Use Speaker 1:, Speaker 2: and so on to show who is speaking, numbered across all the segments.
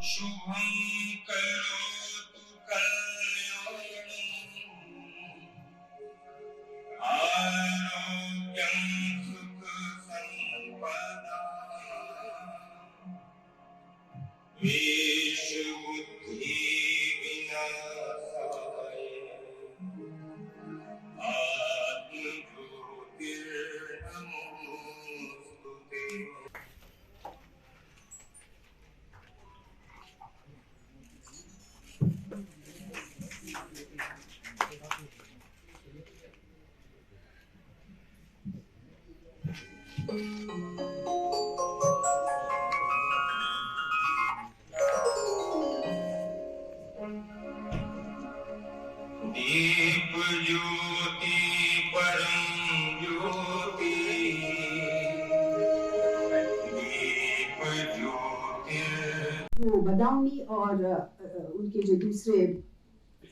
Speaker 1: शुभं करोतु कल्याणम् आरोग्यं सुख संपदाम् वेश बुद्धि विनाशाय आत्मज्योतिर्नमोस्तुते। दीप ज्योति परम ज्योति दीप ज्योति।
Speaker 2: जो बदाऊनी और उनके जो दूसरे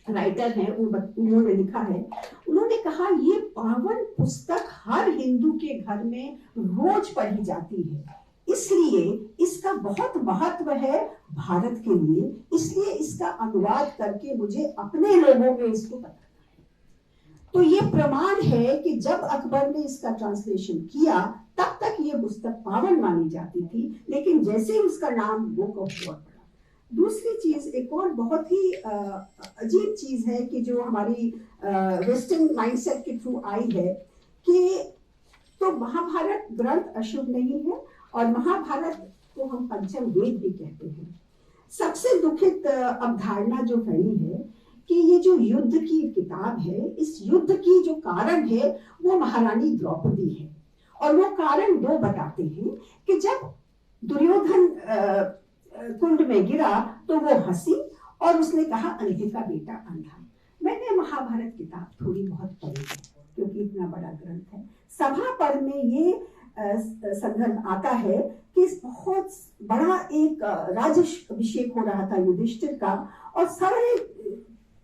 Speaker 2: राइटर हैं उन्होंने लिखा है, उन्होंने कहा ये पावन पुस्तक हर हिंदू के घर में रोज पढ़ी जाती है, इसलिए इसका बहुत महत्व है भारत के लिए, इसलिए इसका अनुवाद करके मुझे अपने लोगों में इसको बताना है। तो ये प्रमाण है कि जब अकबर ने इसका ट्रांसलेशन किया तब तक ये पुस्तक पावन मानी जाती थी, लेकिन जैसे ही उसका नाम बुक ऑफ वॉर पड़ा। दूसरी चीज, एक और बहुत ही अजीब चीज है कि जो हमारी वेस्टर्न माइंडसेट के थ्रू आई है कि तो महाभारत ग्रंथ अशुभ नहीं है और महाभारत को हम पंचम वेद भी कहते हैं। सबसे दुखित अवधारणा जो फैली है कि ये जो युद्ध की किताब है, इस युद्ध की जो कारण है वो महारानी द्रौपदी है, और वो कारण दो बताते हैं कि जब दुर्योधन कुंड में गिरा तो वो हंसी और उसने कहा अंधे का बेटा अंधा। मैंने महाभारत किताब थोड़ी बहुत पढ़ी है क्योंकि इतना बड़ा ग्रंथ है। सभा पर में ये संदर्भ आता है कि बहुत बड़ा एक राज्याभिषेक हो रहा था युधिष्ठिर का, और सारे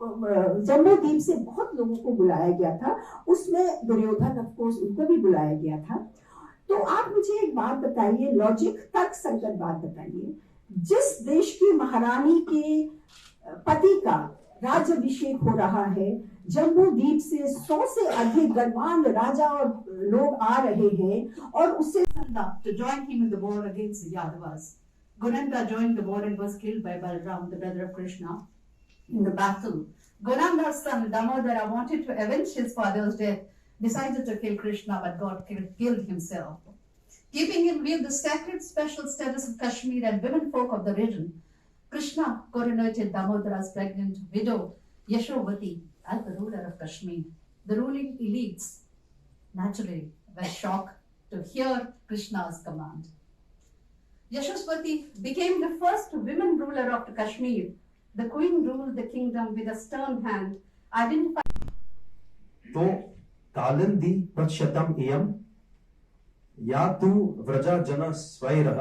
Speaker 2: जम्बू द्वीप से बहुत लोगों को बुलाया गया था, उसमें दुर्योधन ऑफ कोर्स उनको भी बुलाया गया था। तो आप मुझे एक बात बताइए, लॉजिक तर्क संगत बात बताइए, जिस देश की महारानी के पति का राज्याभिषेक हो रहा है, जम्बू द्वीप से 100 से अधिक गणवान राजा और लोग आ रहे हैं, और उससे
Speaker 3: to join him in the war against the Yadavas. Gunanda joined the war and was killed by Balram, the brother of Krishna, in the battle. Gunanda's son Damodara wanted to avenge his father's death, decided to kill Krishna, but God killed himself. Keeping in view the sacred special status of Kashmir and women folk of the region, Krishna coronated Damodara's pregnant widow, Yashovati, as the ruler of Kashmir. The ruling elites, naturally, were shocked to hear Krishna's command. Yashaswati became the first women ruler of the Kashmir. The queen ruled the kingdom with a stern hand, identified.
Speaker 4: तो कालिंदी प्रशतम इयम या तू व्रजा जन स्वैरह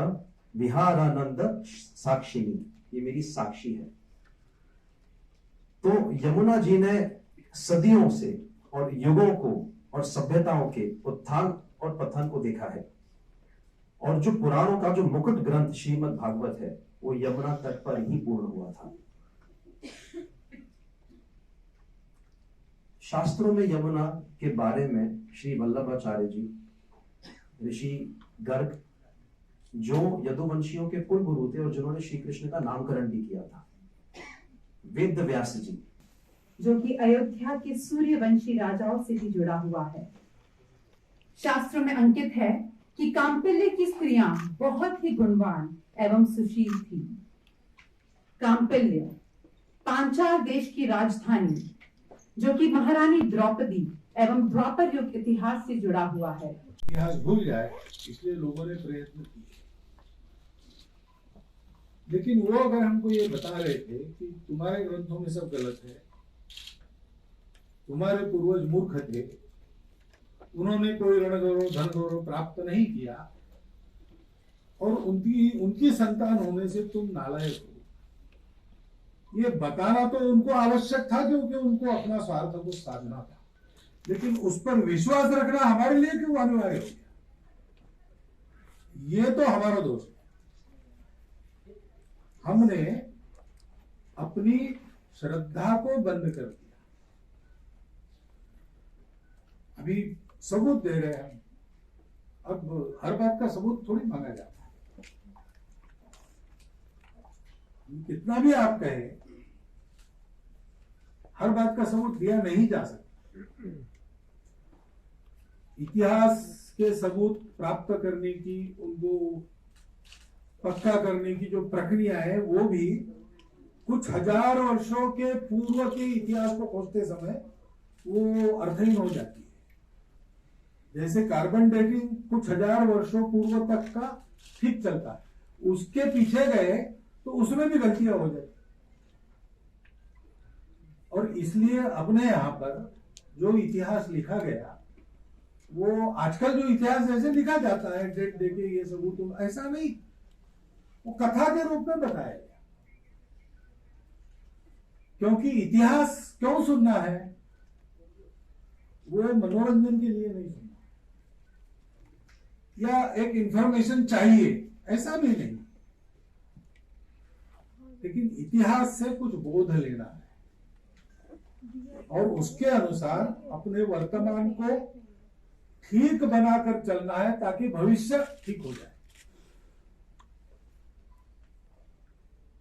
Speaker 4: विहारानंद साक्षिणी, ये मेरी साक्षी है। तो यमुना जी ने सदियों से और युगों को और सभ्यताओं के उत्थान और पतन को देखा है, और जो पुराणों का जो मुकुट ग्रंथ श्रीमद् भागवत है वो यमुना तट पर ही पूर्ण हुआ था। शास्त्रों में यमुना के बारे में श्री वल्लभाचार्य जी, ऋषि गर्ग, जो यदुवंशियों के कुल गुरु थे और जिन्होंने श्री कृष्ण का नामकरण भी किया था, वेद व्यास जी,
Speaker 5: जो कि अयोध्या के सूर्यवंशी राजाओं से भी जुड़ा हुआ है। शास्त्रों में अंकित है कि कांपिल्य की स्त्रियां बहुत ही गुणवान एवं सुशील थी। कांपिल्य पांचाल देश की राजधानी, जो कि महारानी द्रौपदी एवं द्वापर युग इतिहास से जुड़ा हुआ है।
Speaker 6: इतिहास भूल जाए इसलिए लोगों ने प्रयत्न किए, लेकिन वो अगर हमको ये बता रहे थे कि तुम्हारे ग्रंथों में सब गलत है, तुम्हारे पूर्वज मूर्ख थे, उन्होंने कोई रण गौरव धन गौरव प्राप्त नहीं किया, और उनकी संतान होने से तुम नालायक हो, ये बताना तो उनको आवश्यक था क्योंकि उनको अपना स्वार्थ को साधना था, लेकिन उस पर विश्वास रखना हमारे लिए क्यों अनिवार्य हो गया? ये तो हमारा दोष है। हमने अपनी श्रद्धा को बंद कर दिया। अभी सबूत दे रहे हैं हम। अब हर बात का सबूत थोड़ी मांगा जाता है। कितना भी आप कहे, हर बात का सबूत दिया नहीं जा सकता। इतिहास के सबूत प्राप्त करने की, उनको पक्का करने की जो प्रक्रिया है, वो भी कुछ हजार वर्षों के पूर्व के इतिहास को खोजते समय वो अर्थहीन हो जाती है। जैसे कार्बन डेटिंग कुछ हजार वर्षों पूर्व तक का ठीक चलता है, उसके पीछे गए तो उसमें भी गलतियां हो जाती। और इसलिए अपने यहाँ पर जो इतिहास लिखा गया, वो आजकल जो इतिहास जैसे लिखा जाता है डेट देके ये सबूत, ऐसा नहीं, वो कथा के रूप में बताया गया। क्योंकि इतिहास क्यों सुनना है? वो मनोरंजन के लिए नहीं सुनना, या एक इंफॉर्मेशन चाहिए, ऐसा भी नहीं। लेकिन इतिहास से कुछ बोध लेना है और उसके अनुसार अपने वर्तमान को ठीक बनाकर चलना है, ताकि भविष्य ठीक हो जाए।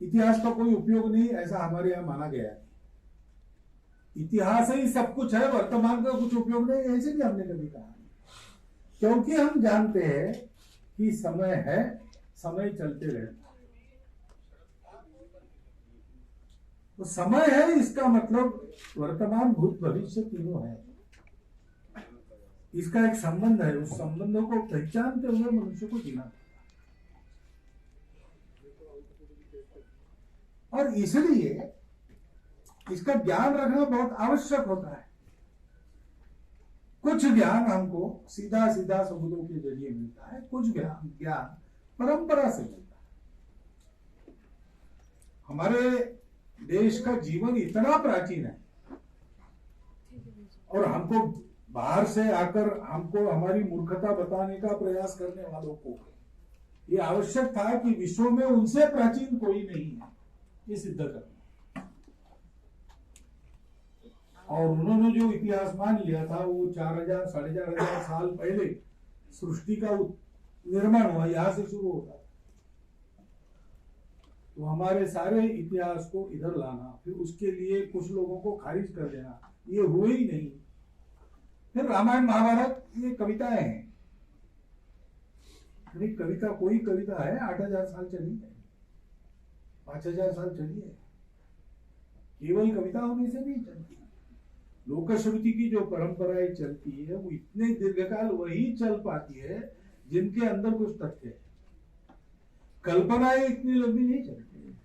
Speaker 6: इतिहास का कोई उपयोग नहीं, ऐसा हमारे यहां माना गया है। इतिहास ही सब कुछ है, वर्तमान का कुछ उपयोग नहीं, ऐसे भी हमने कभी कहा। क्योंकि हम जानते हैं कि समय है, समय चलते रहता है। तो समय है, इसका मतलब वर्तमान भूत भविष्य तीनों है। इसका एक संबंध है, उस संबंधों को पहचानते हुए मनुष्य को जीना पड़ता है। और इसलिए इसका ज्ञान रखना बहुत आवश्यक होता है। कुछ ज्ञान हमको सीधा सीधा सबूतों के जरिए मिलता है, कुछ ज्ञान परंपरा से मिलता है। हमारे देश का जीवन इतना प्राचीन है और हमको बाहर से आकर हमको हमारी मूर्खता बताने का प्रयास करने वालों को ये आवश्यक था कि विश्व में उनसे प्राचीन कोई नहीं है, ये सिद्ध करना। और उन्होंने जो इतिहास मान लिया था, वो 4000 4500 साल पहले सृष्टि का निर्माण हुआ, यहां से शुरू होता। तो हमारे सारे इतिहास को इधर लाना, फिर उसके लिए कुछ लोगों को खारिज कर देना, ये हुए ही नहीं। फिर रामायण महाभारत ये कविताएं हैं। कविता कोई कविता है 8000 साल चली है, 5000 साल चली है। केवल कविता होने से नहीं चलती। लोकश्रुति की जो परंपराएं चलती है, वो इतने दीर्घकाल वही चल पाती है जिनके अंदर कुछ तथ्य है। कल्पनाएं इतनी लंबी नहीं चलती।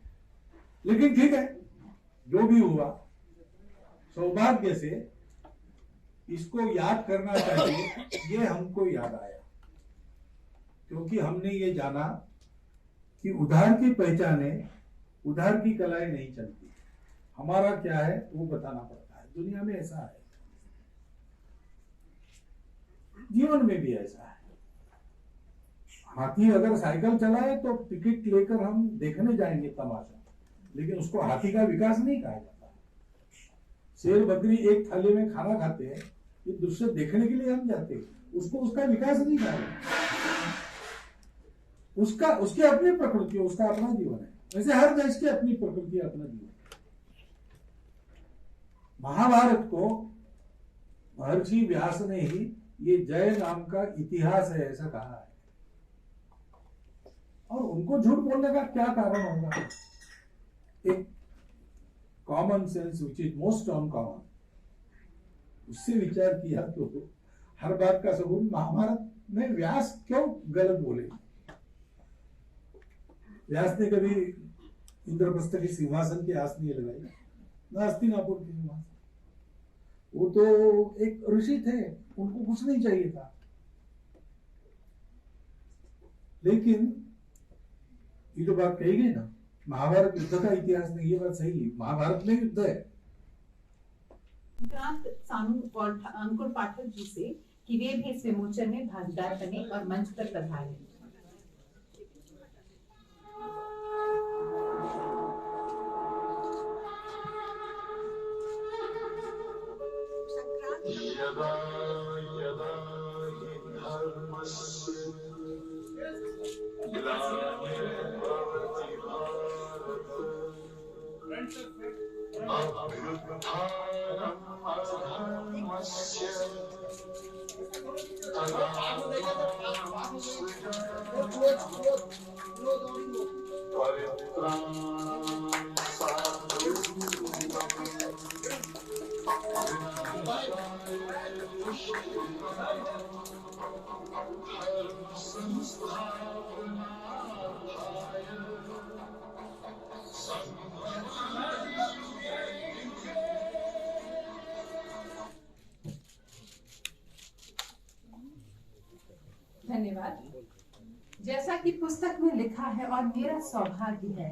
Speaker 6: लेकिन ठीक है, जो भी हुआ, सौभाग्य से इसको याद करना चाहिए। ये हमको याद आया क्योंकि हमने ये जाना कि उधार की पहचाने, उधार की कलाएं नहीं चलती। हमारा क्या है वो बताना पड़ता है। दुनिया में ऐसा है, जीवन में भी ऐसा है। हाथी अगर साइकिल चलाए तो टिकट लेकर हम देखने जाएंगे तमाशा, लेकिन उसको हाथी का विकास नहीं कहा जाता। शेर बकरी एक थाली में खाना खाते हैं, ये दृश्य देखने के लिए हम जाते हैं, उसको उसका विकास नहीं कहा जाता। उसकी अपनी प्रकृति, उसका अपना जीवन है। वैसे हर देश की अपनी प्रकृति, अपना जीवन। महाभारत को महर्षि व्यास ने ही ये जय नाम का इतिहास है ऐसा कहा है। और उनको झूठ बोलने का क्या कारण होगा? एक common sense which is most uncommon, उससे विचार किया तो हर बात का सबूत महाभारत में व्यास क्यों गलत बोले? व्यास ने कभी इंद्रप्रस्थ के सिंहासन की आस नहीं लगाई, न हस्तिनापुर के सिंहासन। वो तो एक ऋषि थे, उनको कुछ नहीं चाहिए था। लेकिन ये जो बात कही गई ना, महाभारत युद्ध का इतिहास नहीं, ये बात सही है। महाभारत में युद्ध है।
Speaker 5: उपरांत सानू और अंकुर पाठक जी से कि वे भी इस विमोचन में भागीदार बने और मंच पर पधारे।
Speaker 1: यदा यदा हि धर्मस्य ग्लानिर्भवति भारत अभ्युत्थानम् अधर्मस्य तदात्मानं सृजामि परित्राणं
Speaker 5: धन्यवाद। जैसा कि पुस्तक में लिखा है और मेरा सौभाग्य है